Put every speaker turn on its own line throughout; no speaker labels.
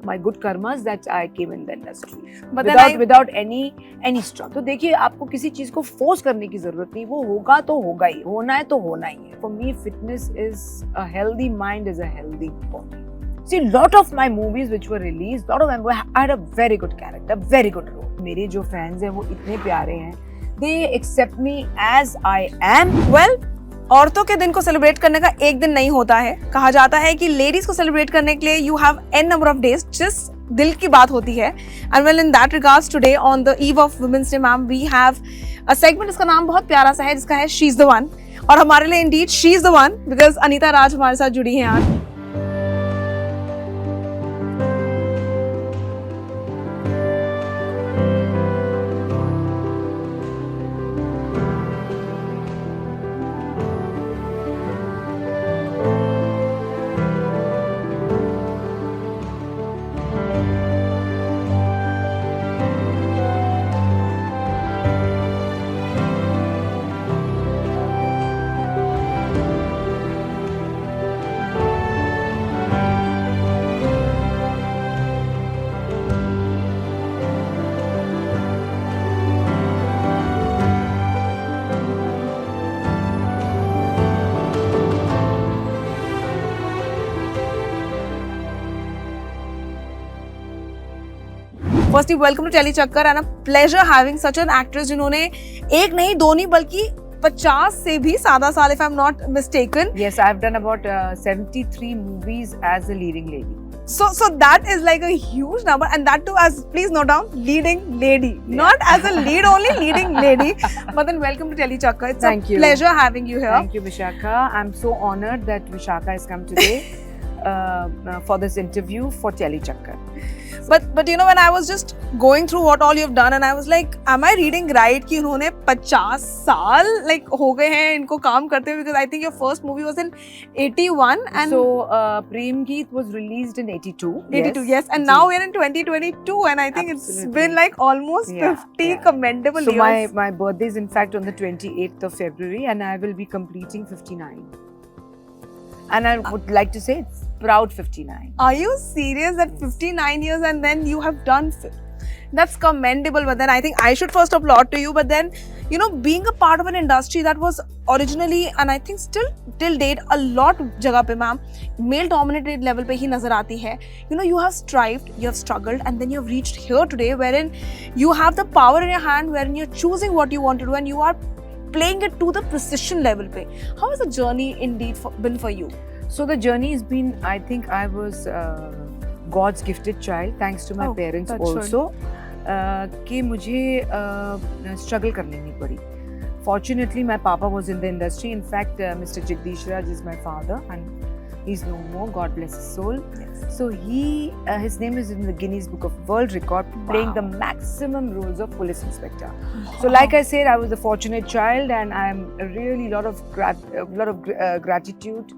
My good karmas that I came in the industry
But
without any struggle. तो देखिए आपको किसी चीज को फोर्स करने की जरूरत नहीं, वो होगा तो होगा ही, होना है तो होना ही है. For me, fitness is a healthy mind is a healthy body. See, lot of my movies which were released, lot of them I had a very good character, very good role. मेरे जो fans हैं वो इतने प्यारे हैं. They accept me as I am.
Well, औरतों के दिन को सेलिब्रेट करने का एक दिन नहीं होता है. कहा जाता है कि लेडीज को सेलिब्रेट करने के लिए you have an number of days, जिस दिल की बात होती है. And well in that regards today on the eve of women's day ma'am we have a segment, इसका नाम बहुत प्यारा सा है, जिसका है शी इज द वन. और हमारे लिए indeed she is the one because Anita Raj हमारे साथ जुड़ी हैं आज. Firstly welcome to Telly Chakkar and a pleasure having such an actress जिन्होंने एक नहीं दो नहीं बल्कि 50 से भी ज्यादा साल, if I'm not mistaken.
Yes, I've done about 73 movies as a leading lady.
So that is like a huge number, and that too as, please note down, leading lady, not as a lead only, leading lady. But then welcome to Telly Chakka. It's
Thank
a
you.
pleasure having you here.
Thank you, Vishakha. I'm so honored that Vishakha has come today for this interview for Telly Chakka.
But you know, when I was just going through what all you've done, and I was like, am I reading right कि उन्होंने 50 साल like हो गए हैं इनको काम करते हुए, because I think your first movie was in 81 and
so Prem Geet was released in 82.
82, yes, and now we're in 2022 and I think
Absolutely.
it's been like almost 50 commendable
so
years.
my birthday is in fact on the 28th of February and I will be completing 59. And I would like to say it's proud 59.
Are you serious that 59 years and then you have done that's commendable. But then I think I should first applaud to you, but then you know, being a part of an industry that was originally and I think still till date a lot जगह पे ma'am male dominated level पे ही नजर आती है. You know, you have strived, you have struggled and then you have reached here today wherein you have the power in your hand, wherein you're choosing what you want to do and you are playing it to the precision level पे. How has the journey indeed been for you?
So the journey has been, I think I was God's gifted child thanks to my parents also. कि मुझे struggle करनी नहीं पड़ी. Fortunately, my papa was in the industry. In fact, Mr. Jagdish Raj is my father and he's no more. God bless his soul.
Yes.
So his name is in the Guinness Book of World Record, playing the maximum roles of police inspector. So like I said, I was a fortunate child and I'm really lot of gratitude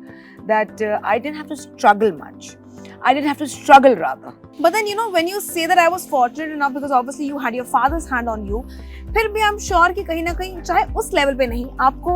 that I didn't have to struggle much. I didn't have to struggle rather.
But then you know, when you say that I was fortunate enough because obviously you had your father's hand on you, फिर भी I'm sure कि कहीं ना कहीं चाहे उस level पे नहीं आपको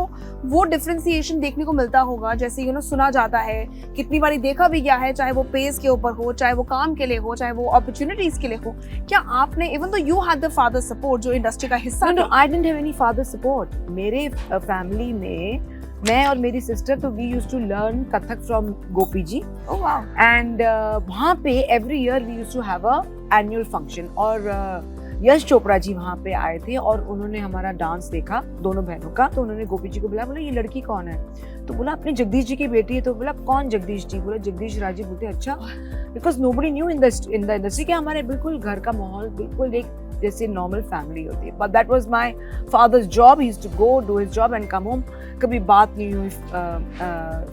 वो डिफरेंशिएशन देखने को मिलता होगा. जैसे यू नो सुना जाता है, कितनी बारी देखा भी गया है, चाहे वो पेस के ऊपर हो, चाहे वो काम के लिए हो, चाहे वो अपॉर्चुनिटीज के लिए हो. क्या आपने even though you had the father support जो इंडस्ट्री का हिस्सा
No, I didn't have any father support. मेरे फैमिली में मैं और मेरी सिस्टर तो we used to learn Kathak from Gopi ji.
Oh wow.
And वहाँ पे every year we used to have a annual function और यश चोपड़ा जी वहाँ पे आए थे और उन्होंने हमारा डांस देखा दोनों बहनों का. तो उन्होंने गोपी जी को बुलाया, बोला ये लड़की कौन है? तो बोला अपनी जगदीश जी की बेटी है. तो बोला कौन जगदीश जी? बोला जगदीश राज जी. बोलते अच्छा, because nobody new in the industry कि हमारे बिल्कुल घर का माहौल बिल्कुल एक जैसे नॉर्मल फैमिली होती है. But that was my father's job. He used to go do his job and come home. कभी बात नहीं हुई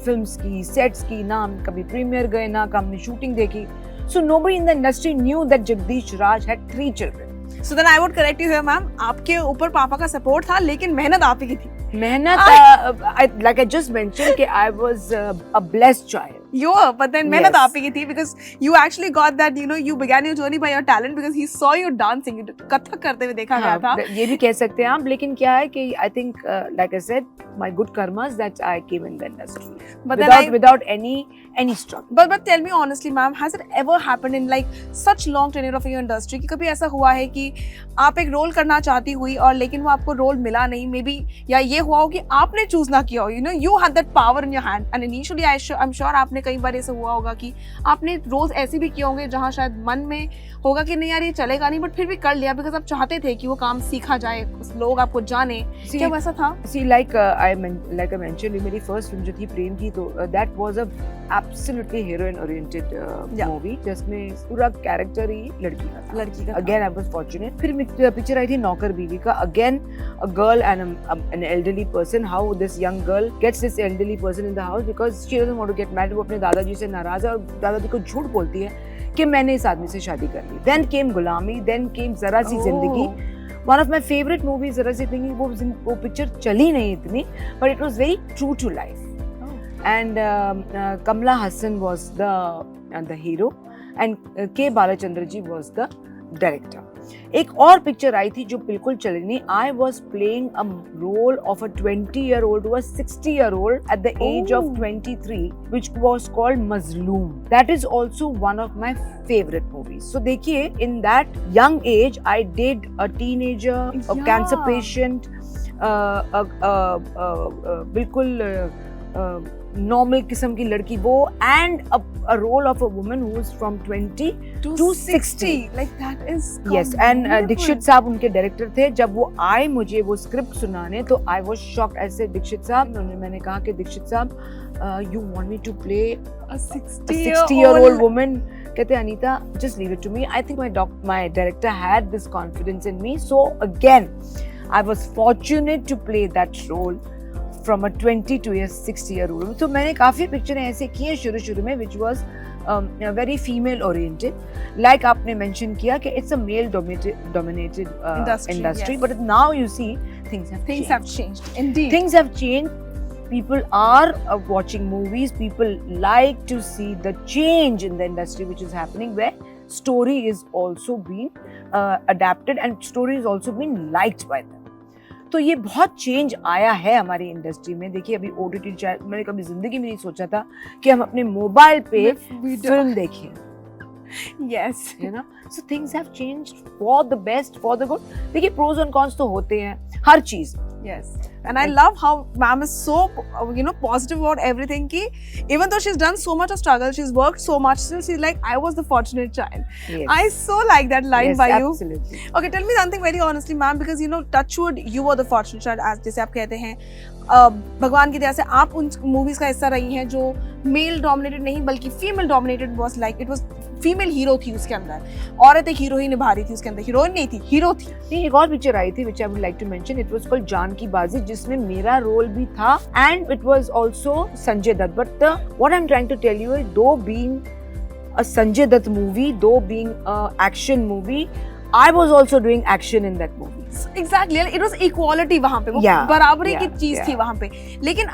फिल्म्स की, सेट्स की, ना कभी प्रीमियर गए, ना हमने शूटिंग देखी. So nobody in the industry knew that Jagdish Raj had 3 children.
So then I would correct you here, ma'am. आपके ऊपर पापा का सपोर्ट था लेकिन मेहनत आप ही की थी.
मेहनत like I just mentioned कि I was a blessed child.
You were, but then मेहनत
Yes.
आप ही की थी because you actually got that, you know, you began your journey by your talent because he saw you dancing. Kathak करते हुए देखा गया था.
ये भी कह सकते हैं आप, लेकिन क्या है कि I think like I said my good karmas that I came in the industry
But then
without any struggle.
But tell me honestly, ma'am, has it ever happened in like such long tenure of your industry कि कभी ऐसा हुआ है कि आप एक role करना चाहती हुई और लेकिन वो आपको रोल मिला नहीं, मे बी, या ये हुआ हो कि आपने चूज ना किया हो, you know, you had that power in your hand and initially I'm sure आपने कई बार ऐसा हुआ होगा कि आपने रोज ऐसे भी किए होंगे जहाँ शायद मन में होगा कि नहीं यार ये चलेगा नहीं, बट फिर भी कर लिया बिकॉज आप चाहते थे कि वो काम सीखा जाए, लोग आपको जाने. क्या वैसा था?
See, like I mentioned, मेरी first film जो थी प्रेम की, तो that was a absolutely heroine oriented movie जिसमें पूरा कैरेक्टर ही लड़की का था. Again I was fortunate. फिर पिक्चर आई थी नौकर बीवी का. Again a girl and an elderly person. How this young girl gets this elderly person in the house because she doesn't want to get married. वो अपने दादाजी से नाराज है और दादाजी को झूठ बोलती है कि मैंने इस आदमी से शादी कर ली. Then came गुलामी. Then came जरा सी जिंदगी. One of my favorite movies, जरा सी जिंदगी. वो पिक्चर चली नहीं इतनी, but it was very true to life. And Kamala Hassan was the hero, and K. Balachandra ji was the director. एक और पिक्चर आई थी जो बिल्कुल चली नहीं. I was playing a role of a 20-year-old who was 60-year-old at the age of 23, which was called Mazloom. That is also one of my favorite movies. So देखिए, in that young age, I did a teenager, a cancer patient, बिल्कुल normal किस्म की लड़की वो, and a role of a woman who is from 20 to 60.
Like that is
Yes, and Dikshit साहब उनके director थे. जब वो आए मुझे वो स्क्रिप्ट सुनाने, तो I was shocked. ऐसे दीक्षित साहब, मैंने कहा कि दीक्षित साहब, you want me to play
a
a
60-year-old
60-year-old woman? कहते Anita, just leave it to me. I think my director had this confidence in me. So again, I was fortunate to play that role from a 22-year 60-year-old. तो मैंने काफ़ी पिक्चरें ऐसे की हैं शुरू में which was very female oriented. Like आपने mention किया कि it's a male dominated industry,
yes.
but now you see things have
changed. Indeed.
Things have changed. People are watching movies. People like to see the change in the industry which is happening, where story is also being adapted and story is also being liked by them. तो ये बहुत change आया है हमारी industry में. देखिए अभी OTT, मैंने कभी जिंदगी में नहीं सोचा था कि हम अपने मोबाइल पे फिल्म देखें.
Yes.
You know, so things have changed for the best, for the good. देखिए pros and cons तो होते हैं हर चीज.
Yes. And I love how ma'am is so, you know, positive about everything. Ki even though she's done so much of struggle, she's worked so much, still she's like, I was the fortunate child.
Yes.
I so like that line by you.
Absolutely.
Okay, tell me something very honestly, ma'am, because you know, touchwood, you were the fortunate child, as जैसे आप कहते हैं. भगवान की दया से आप उन movies का हिस्सा रही हैं जो मेल डोमिनेटेड नहीं बल्कि female dominated was. Like it was female hero थी उसके अंदर, औरत एक हीरो ही निभा रही थी उसके अंदर, हीरोइन नहीं थी, हीरो थी.
नहीं, एक और पिक्चर आई थी which I would like to mention. It was called जान की बाजी, जिसमें मेरा रोल भी था and it was also Sanjay Dutt. But what I'm trying to tell you is, though being a Sanjay Dutt movie, though being a action movie, I was also doing action in that movie.
Exactly, it was equality वहाँ पे, वो बराबरी की चीज थी वहाँ पे. लेकिन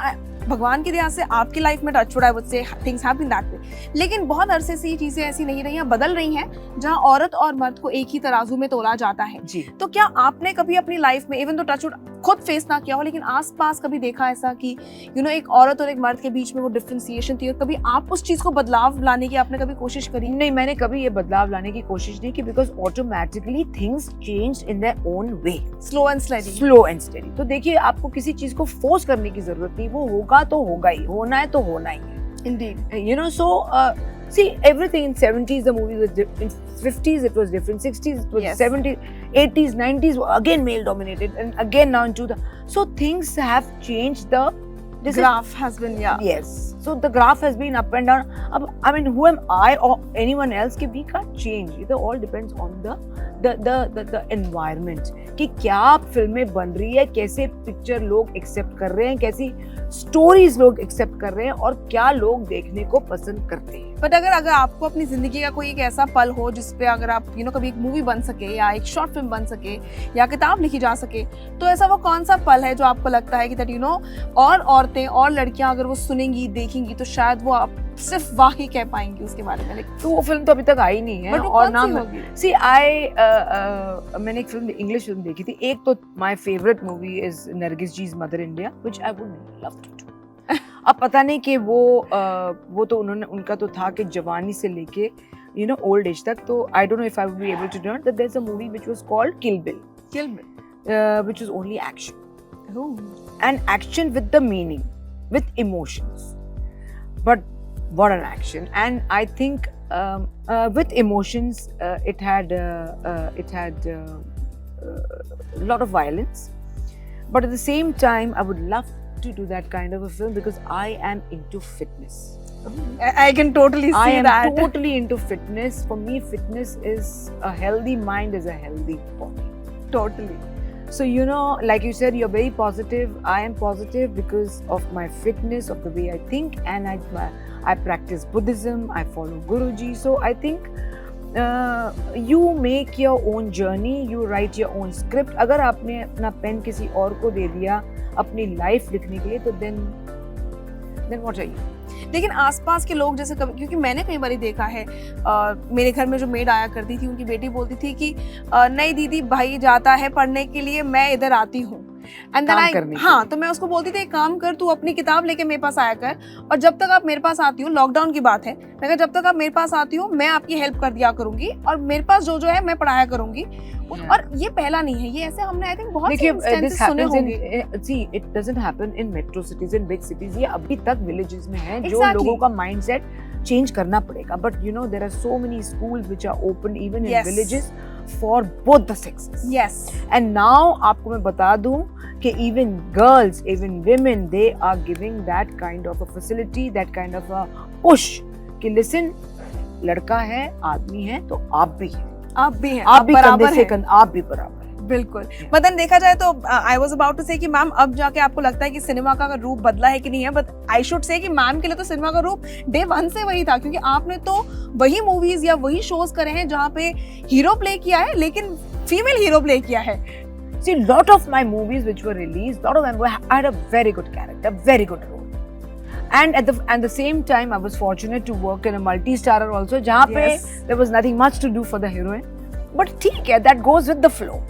भगवान की दया से आपकी लाइफ में touchwood I would say things have been that way. लेकिन बहुत अरसे से ये चीजें ऐसी नहीं रही हैं, बदल रही हैं, जहां औरत और मर्द को एक ही तराजू में तोला जाता है.
जी.
तो क्या आपने कभी अपनी लाइफ में, इवन तो टचवुड खुद फेस ना किया हो, लेकिन आसपास कभी देखा ऐसा कि यू नो एक औरत और एक मर्द के बीच में वो डिफरेंशिएशन थी, और कभी आप उस चीज को बदलाव लाने की आपने कभी कोशिश करी?
नहीं, मैंने कभी ये बदलाव लाने की कोशिश नहीं की, because automatically things changed in their own way,
slow and steady.
तो देखिए, आपको किसी चीज को फोर्स करने की जरूरत नहीं, वो होगा तो होगा ही, होना है तो होना ही है.
Indeed.
You know, so see, everything in 70s the movie was different, in 50s it was different, 60s it was,
Yes.
70s, 80s, 90s were again male dominated, and again now into the, so things have changed. The
graph has been, yeah.
Yes, so the graph has been up and down. I mean, who am I or anyone else कि we can't change. It all depends on the environment, कि क्या फिल्में बन रही है, कैसे picture लोग accept कर रहे हैं, कैसी स्टोरीज लोग एक्सेप्ट कर रहे हैं, और क्या लोग देखने को पसंद करते हैं.
बट अगर आपको अपनी जिंदगी का कोई एक ऐसा पल हो जिसपे अगर आप यू नो कभी एक मूवी बन सके या एक शॉर्ट फिल्म बन सके या किताब लिखी जा सके, तो ऐसा वो कौन सा पल है जो आपको लगता है कि दैट यू नो और औरतें और लड़कियां अगर वो सुनेंगी, देखेंगी, देखेंगी तो शायद वो आप सिर्फ वाह ही कह पाएंगी उसके बारे में, like,
तो वो फिल्म तो अभी तक आई नहीं है।
but वो
और
कौन
ना
सी होगी?
सी मैंने एक फिल्म, इंग्लिश फिल्म देखी थी एक, तो my favourite movie is Nargis ji's mother India, which I would love to do. अब पता नहीं कि वो तो उन्होंने, उनका तो था कि जवानी से लेके यू नो ओल्ड एज तक, तो I don't know if I would be able to do it. There is a movie which was called Kill Bill, which was only action.
Oh.
And action with the meaning, with emotions. But what an action! And I think with emotions, it had a lot of violence. But at the same time, I would love to do that kind of a film because I am into fitness.
I can totally see
I am
that.
totally into fitness. For me, fitness is a healthy mind is a healthy body.
Totally.
So, you know, like you said, you're very positive. I am positive because of my fitness, of the way I think, and I practice Buddhism, I follow Guruji. So, I think you make your own journey, you write your own script. अगर आपने अपना pen किसी और को दे दिया अपनी life लिखने के लिए, तो then what are you?
लेकिन आसपास के लोग जैसे कभी, क्योंकि मैंने कई बार देखा है, मेरे घर में जो मेड आया करती थी उनकी बेटी बोलती थी कि नहीं दीदी भाई जाता है पढ़ने के लिए, मैं इधर आती हूँ। एंड देन आई, हाँ, तो मैं उसको बोलती थी एक काम कर, तू अपनी किताब लेके मेरे पास आया कर, और जब तक आप मेरे पास आती हो, लॉकडाउन की बात है, मैं कहा जब तक आप मेरे पास आती हो मैं आपकी हेल्प कर दिया करूंगी और मेरे पास जो जो है मैं पढ़ाया करूंगी। और ये पहला नहीं है, ये ऐसे हमने आई थिंक बहुत से इंस्टेंसेस सुने होंगे।
See, it doesn't happen in metro cities, in big cities. ये अभी तक villages में है, जो
Exactly.
लोगों का mindset change करना पड़ेगा। But you know, there are so many schools which are open even in
Yes.
villages for both the sexes.
Yes.
And now आपको मैं बता दूं कि even girls, even women, they are giving that kind of a facility, that kind of a push कि listen, लड़का है, आदमी है, तो आप भी हैं,
आप भी हैं,
आप भी
बराबर
कंधे से
हैं।
कंधा, आप भी बराबर हैं।
बिल्कुल। मदन, देखा जाए तो I was about to say कि मैम अब जाके आपको लगता है कि सिनेमा का रूप बदला है कि नहीं है, बट आई शुड से कि मैम के लिए तो सिनेमा का रूप डे 1 से वही था, क्योंकि आपने तो वही मूवीज या वही शोज करे हैं जहाँ पे हीरो प्ले किया है लेकिन फीमेल हीरो प्ले किया है।
See, lot of my movies which were released, lot of them had a very good character, very good role. And at the same time, I was fortunate to work in a multi-starrer also, जहाँ पे
Yes.
there was nothing much to do for the heroine. But ठीक है, that goes with the flow.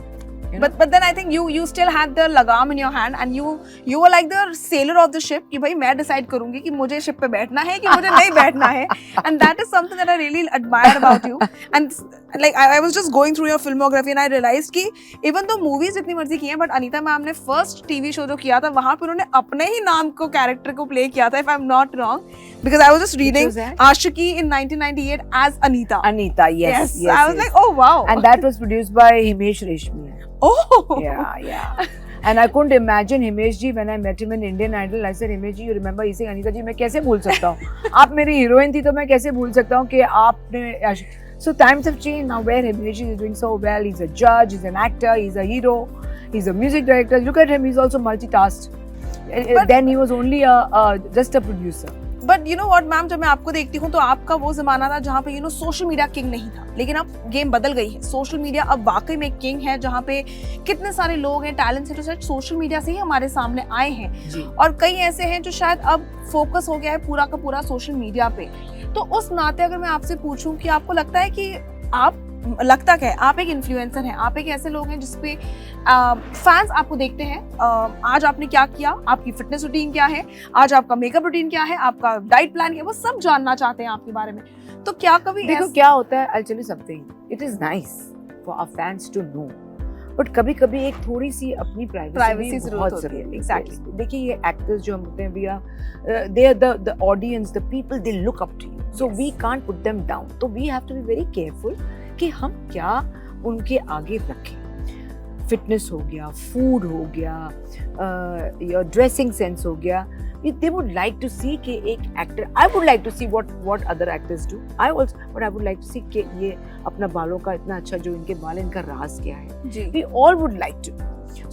You know?
But then I think you still had the लगाम in your hand and you were like the sailor of the ship कि भाई मैं decide करूँगी कि मुझे ship पे बैठना है कि मुझे नहीं बैठना है, and that is something that I really admire about you. And like I was just going through your filmography and I realized कि even though movies जितनी मर्जी की हैं, but अनीता मैम ने first TV show जो किया था वहाँ पे उन्होंने अपने ही नाम को character को play किया था, if I'm not wrong, because I was just reading
was that?
Ashiki in 1998 as Anita.
Anita, yes.
I was like, oh wow.
And that was produced by Himesh Reshmiya.
Oh.
Yeah. And I couldn't imagine Himesh ji when I met him in Indian Idol. I said, Himesh ji, you remember? He said, Anita ji, मैं कैसे भूल सकता हूँ? आप मेरी heroine थी तो मैं कैसे भूल सकता हूँ कि आपने. So times have changed now. Where Himesh ji is doing so well. He's a judge, he's an actor, he's a hero, he's a music director. Look at him, he's also multitasked.
But
then he was only just a producer.
But you know what ma'am, जब मैं आपको देखती हूँ तो आपका वो जमाना था जहाँ पे you know social media king नहीं था, लेकिन अब गेम बदल गई है। सोशल मीडिया अब वाकई में किंग है, जहाँ पे कितने सारे लोग हैं, टैलेंट्स हैं, जो शायद सोशल मीडिया से ही हमारे सामने आए हैं
जी.
और कई ऐसे हैं जो शायद अब फोकस हो गया है पूरा का पूरा सोशल मीडिया पे। तो उस नाते अगर मैं आपसे पूछूं कि आपको लगता है कि लगता क्या है, आप एक इन्फ्लुएंसर हैं, आप एक ऐसे लोग हैं जिसपे फैंस आपको देखते हैं, आज आपने क्या किया, आपकी फिटनेस रूटीन क्या है, आज आपका मेकअप रूटीन क्या है, आपका डाइट प्लान क्या है, वो सब जानना चाहते हैं आपके बारे में। तो क्या कभी
देखो क्या होता है, I'll tell you something. It is nice for our fans to know. But कभी कभी एक थोड़ी सी अपनी प्राइवेसी बहुत जरूरी है।
एग्जैक्टली।
देखिए ये एक्टर्स जो हम होते हैं, we are they are the audience, the people, they look up to you, so we can't put them down. तो we have to be very careful कि हम क्या उनके आगे रखें। फिटनेस हो गया, फूड हो गया, योर ड्रेसिंग सेंस हो गया। They would like to see कि एक actor, I would like to see what other actors do. I would like to see कि ये अपना बालों का इतना अच्छा, जो इनके बाल, इनका राज क्या है।
जी।
We all would like to.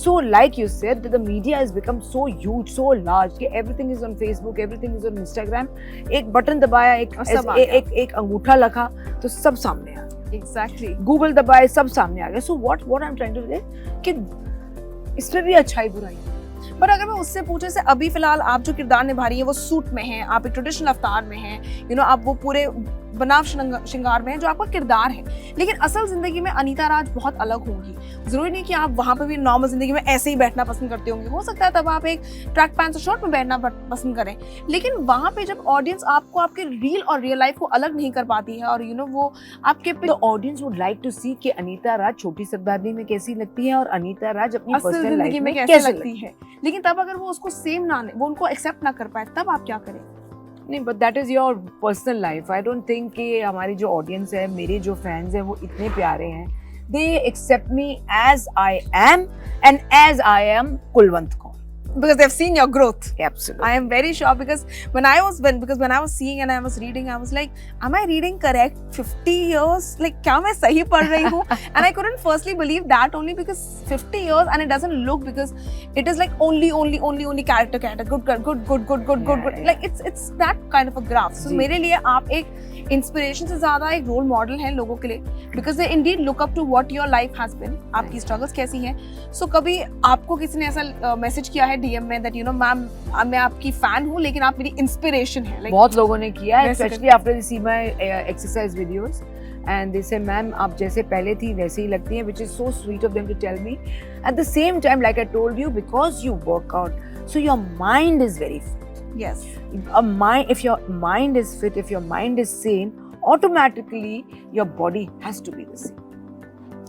So like you said, that the media has become so huge, so large कि everything is on Facebook, everything is on Instagram. एक बटन दबाया, एक अंगूठा लगा तो सब सामने आ गया।
Exactly.
Google दबाए, सब सामने आ गया। So what I'm trying to say कि इसमें भी अच्छाई बुराई।
पर अगर मैं उससे पूछे से अभी फिलहाल आप जो किरदार निभा रही है वो सूट में है, आप एक ट्रेडिशनल अवतार में हैं, यू नो आप वो पूरे बनाव श्रृंगार में है जो आपका किरदार है, लेकिन असल जिंदगी में अनीता राज बहुत अलग होंगी। जरूरी नहीं कि आप वहां पे भी नॉर्मल जिंदगी में ऐसे ही बैठना पसंद करते होंगे, हो सकता है तब आप एक ट्रैक पैंट्स और शॉर्ट में बैठना पसंद करें, लेकिन वहां पे जब ऑडियंस आपको आपके रियल और रियल लाइफ को अलग नहीं कर पाती है और यू नो वो आपके
the audience would like to see कि अनीता राज छोटी सरदारनी में कैसी लगती है और अनीता राज अपनी
असल
पर्सनल
जिंदगी
लाइफ
में
में
कैसे
कैसे
लगती है, लेकिन तब अगर वो उसको सेम ना वो उनको एक्सेप्ट ना कर पाए तब आप क्या करें?
नहीं, but that is your personal life. I don't think कि हमारी जो ऑडियंस है, मेरे जो फैंस हैं वो इतने प्यारे हैं, they accept me as I am and as I am Kulwant Kaur.
Because they've seen your growth.
Absolutely.
I am very sure because when I was seeing and I was reading, I was like, am I reading correct? 50 years? Like, क्या मैं सही पढ़ रही हूँ? And I couldn't firstly believe that only because 50 years and it doesn't look because it is like only character. Good.
Yeah.
Like it's that kind of a graph. So मेरे लिए आप एक inspiration से ज़्यादा एक role model हैं लोगों के लिए because they indeed look up to what your life has been. आपकी struggles कैसी हैं? So कभी आपको किसी ने ऐसा मैसेज किया है DM में that you know मैम मैं आपकी फैन हूँ लेकिन आप मेरी इंस्पिरेशन है?
बहुत लोगों ने किया है, especially after they see my exercise videos and they say ma'am आप जैसे पहले थी वैसे ही लगती हैं, which is so sweet of them to tell me. At the same time, like I told you, because you work out, so your mind is very fit.
Yes.
If your mind is fit, if your mind is sane, automatically your body has to be the same.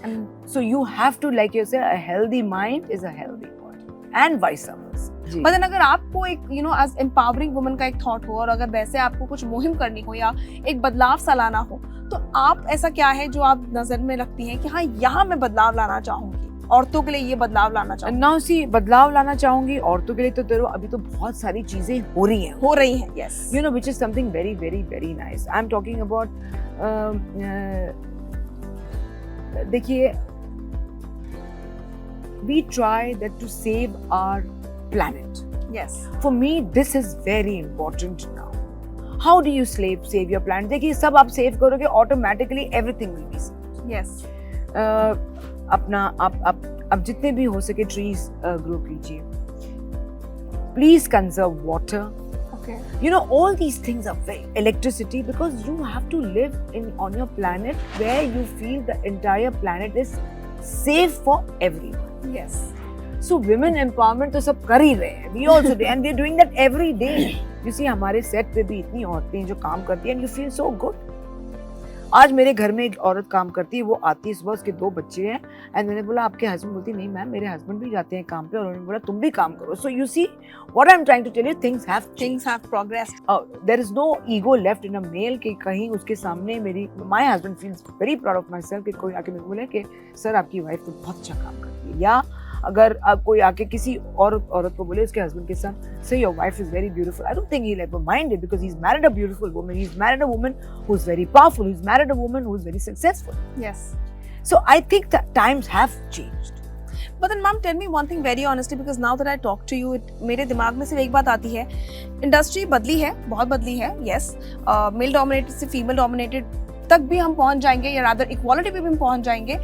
And so you have to, like you say, a healthy mind is a healthy body. And vice versa.
मतलब अगर आपको एक you know as empowering woman का एक thought हो और अगर वैसे आपको कुछ मुहिम करनी हो या एक बदलाव सा लाना हो तो आप ऐसा क्या है जो आप नजर में रखती हैं कि हाँ यहाँ मैं बदलाव लाना चाहूंगी, औरतों के लिए ये बदलाव लाना चाहूंगी?
Now see, बदलाव लाना चाहूंगी औरतों के लिए तो देखो अभी तो बहुत सारी चीजें हो रही हैं.
Yes.
You know, which is something very very very nice. I'm talking about देखिए, we try that to save our planet.
Yes.
For me, this is very important now. How do you save your planet? देखिए, सब आप save करोगे, automatically everything will be saved.
Yes.
अपना आप जितने भी हो सके trees grow कीजिए. Please conserve water.
Okay.
You know, all these things are very electricity because you have to live on your planet where you feel the entire planet is safe for everyone.
Yes.
So women empowerment तो सब कर ही रहे हैं. We also do, and we're doing that every day. You see, हमारे set पे भी इतनी औरतें हैं जो काम करती हैं, and you feel so good. आज मेरे घर में एक औरत काम करती है, वो आती है सुबह, उसके 2 बच्चे हैं, एंड मैंने बोला आपके हस्बैंड? बोलती नहीं मैम मेरे हस्बैंड भी जाते हैं काम पे, और उन्होंने बोला तुम भी काम करो. So you see, what I'm trying to tell you, things have
progressed.
There is no ego left in a male कि कहीं उसके सामने my husband feels very proud of myself कि कोई आके मेरे को बोले कि सर आपकी वाइफ तो बहुत अच्छा काम करती है, या अगर आप कोई आके किसी औरत को बोले उसके हस्बैंड के साथ say your wife is very beautiful, I don't think he'll ever mind it because he's married a beautiful woman, he's married a woman who's very powerful, he's married a woman who's very successful.
Yes.
So I think that times have changed.
But then ma'am, tell me one thing very honestly because now that I talk to you, मेरे दिमाग में सिर्फ एक बात आती है, industry बदली है, बहुत बदली है. Yes, मेल डोमिनेटेड से फीमेल डोमिनेटेड तक भी हम पहुंच जाएंगे या रादर इक्वालिटी पे भी हम पहुंच जाएंगे,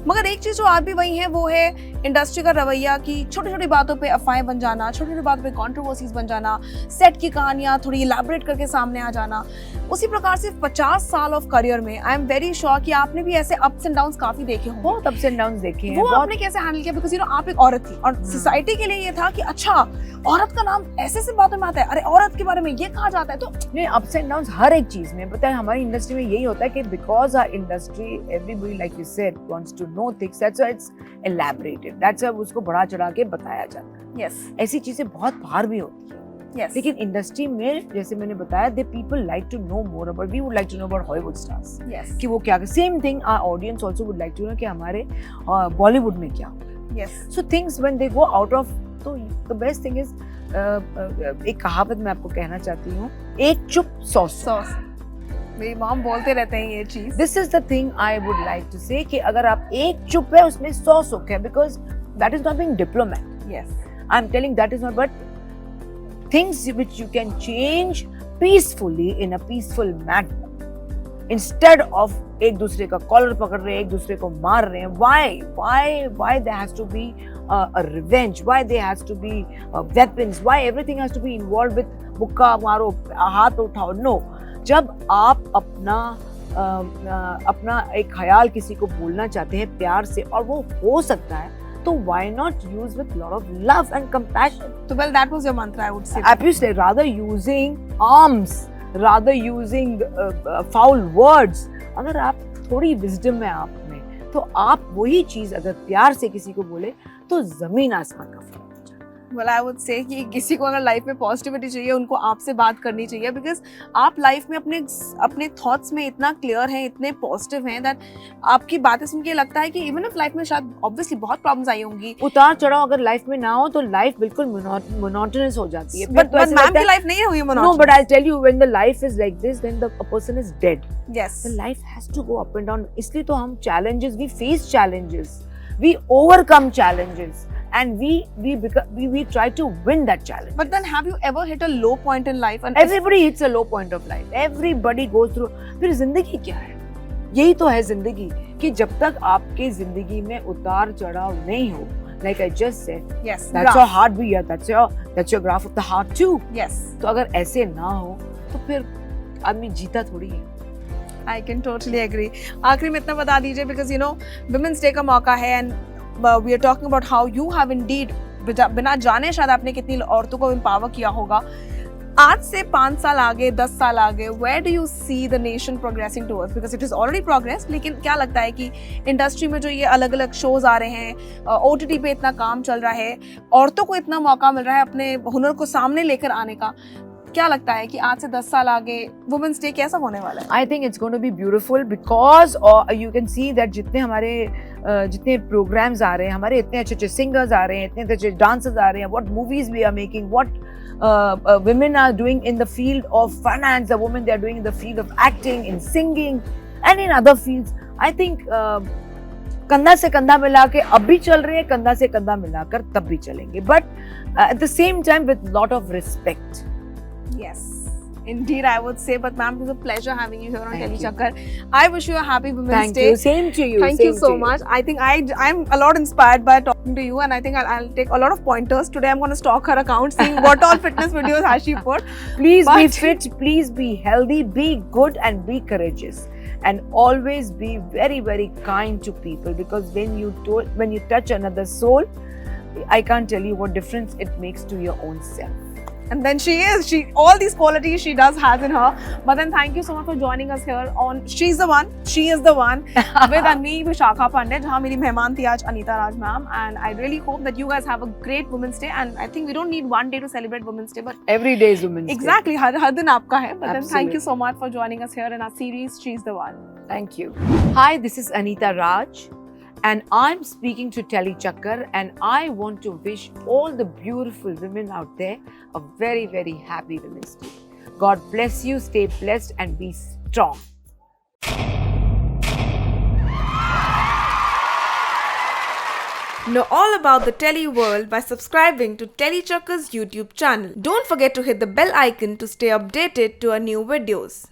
मगर एक चीज जो आज भी वही है वो है इंडस्ट्री का रवैया कि छोटी छोटी बातों पे अफवाहें बन जाना, छोटी छोटी बातों पे कंट्रोवर्सीज बन जाना, सेट की कहानियां थोड़ी इलैबोरेट करके सामने आ जाना. उसी प्रकार से 50 साल ऑफ करियर में आई एम वेरी श्योर कि आपने भी ऐसे अप्स एंड डाउन्स काफी देखे होंगे.
बहुत अप्स एंड डाउन्स देखे हैं.
वो आपने कैसे हैंडल किया? बिकॉज यू नो आप एक औरत थी और सोसाइटी के लिए ये था कि अच्छा औरत का नाम ऐसे से बातों में आता है, अरे औरत के बारे में ये कहा जाता है. तो
नहीं, अप्स एंड डाउन्स हर एक चीज में. पता है हमारी इंडस्ट्री में यही होता है कि because our industry everybody like you said wants to know things, that's why it's elaborated, that's why उसको बढ़ा चढ़ा के बताया जाता है.
यस,
ऐसी चीजें बहुत बाहर भी होती है.
Yes.
लेकिन इंडस्ट्री में जैसे मैंने बताया, they people like to know more about, we would like to know about Hollywood stars.
Yes.
कि वो क्या, same thing our audience also would like to know कि हमारे बॉलीवुड में क्या हो रहा है.
Yes.
So things when they go out of, तो द बेस्ट थिंग इज, एक कहावत मैं आपको कहना चाहती हूँ, एक चुप 100
सॉस. मेरी मॉम बोलते रहते हैं ये चीज.
This is the thing I would like to say कि अगर आप एक चुप है उसमें 100 सुख है, because that is not being diplomat.
Yes.
I am telling that is not, but things which you can change peacefully in a peaceful manner. Instead of एक दूसरे का कॉलर पकड़ रहे हैं, एक दूसरे को मार रहे हैं. Why there has to be a revenge? Why there has to be weapons? Why everything has to be involved with मुक्का मारो, हाथ उठाओ? No. जब आप अपना एक ख्याल किसी को बोलना चाहते हैं प्यार से और वो हो सकता है, तो why not use with lot of love and compassion?
So well, that was your mantra, I would say.
Obviously, rather using arms, rather using foul words. अगर आप थोड़ी विजडम है आप में, तो आप वही चीज अगर प्यार से किसी को बोले तो जमीन आसमान का फर्क.
Well, I would say कि किसी को अगर लाइफ में पॉजिटिविटी चाहिए उनको आपसे बात करनी चाहिए, बिकॉज आप लाइफ में अपने थॉट्स में इतना क्लियर हैं, इतने पॉजिटिव हैं दैट आपकी बातें सुन के लगता है कि इवन इफ लाइफ में शायद ऑब्वियसली बहुत प्रॉब्लम्स आई होंगी,
उतार चढ़ाव अगर लाइफ में ना हो तो लाइफ बिल्कुल मोनोटोनस हो जाती है.
बट मैम की लाइफ नहीं हुई
No, but I'll tell you, when the life is like this, then a person is dead.
Yes.
The life has to go up and down. इसलिए तो हम challenges, we face challenges, we overcome challenges, and we try to win that challenge.
But then have you ever hit a low point in life? And
Everybody hits a low point of life. Everybody goes through. फिर जिंदगी क्या है? यही तो है जिंदगी कि जब तक आपके जिंदगी में उतार चढ़ाव नहीं हो, like I just said,
yes,
that's your heart beat. That's your graph of the heart too.
Yes.
तो अगर ऐसे ना हो तो फिर आदमी जीता थोड़ी है.
I can totally agree. आखिरी में इतना बता दीजिए, because you know Women's Day का मौका है and we are talking about how you have indeed बिना जाने शायद आपने कितनी औरतों को empower किया होगा. आज से 5 साल आगे, 10 साल आगे, where do you see the nation progressing towards? Because it is already progressed, लेकिन क्या लगता है कि इंडस्ट्री में जो ये अलग अलग शोज आ रहे हैं, OTT पे इतना काम चल रहा है, औरतों को इतना मौका मिल रहा है अपने हुनर को सामने लेकर आने का, क्या लगता है कि आज से 10 साल आगे वुमेन्स डे कैसा होने वाला है?
I think it's going to be beautiful because you can see that जितने प्रोग्राम्स आ रहे हैं, हमारे इतने अच्छे सिंगर्स आ रहे हैं, इतने अच्छे डांसर्स आ रहे हैं, what movies we are making, what women are doing in the field of finance, the women they are doing in the field of acting, in singing and in other fields. I think कंधा से कंधा मिला के अब भी चल रहे हैं, कंधा से कंधा मिलाकर तब भी चलेंगे, but at the same time with lot of respect.
Yes, indeed, I would say. But ma'am, it was a pleasure having you here on
Thank
Telly
you.
Chakkar. I wish you a happy Women's Day.
Thank you. Same to you.
Thank you so much. I think I'm a lot inspired by talking to you, and I think I'll take a lot of pointers. Today I'm going to stalk her account, seeing what all fitness videos has she put.
Please be fit, please be healthy, be good and be courageous. And always be very, very kind to people, because when you touch another soul, I can't tell you what difference it makes to your own self.
And then all these qualities she has in her. But then thank you so much for joining us here on She's the One, She is the One with Anvi Vishakha Pandit, जहाँ मेरी मेहमान थी आज अनीता राज ma'am. And I really hope that you guys have a great Women's Day. And I think we don't need one day to celebrate Women's Day, but
every day is Women's Day.
Exactly, हर दिन आपका है. But then
Absolutely.
thank you so much for joining us here in our series She's the One.
Thank you. Hi, this is Anita Raj. And I'm speaking to Telly Chakkar, and I want to wish all the beautiful women out there a very, very happy Women's Day. God bless you, stay blessed and be strong.
Know all about the Telly world by subscribing to Telly Chakkar's YouTube channel. Don't forget to hit the bell icon to stay updated to our new videos.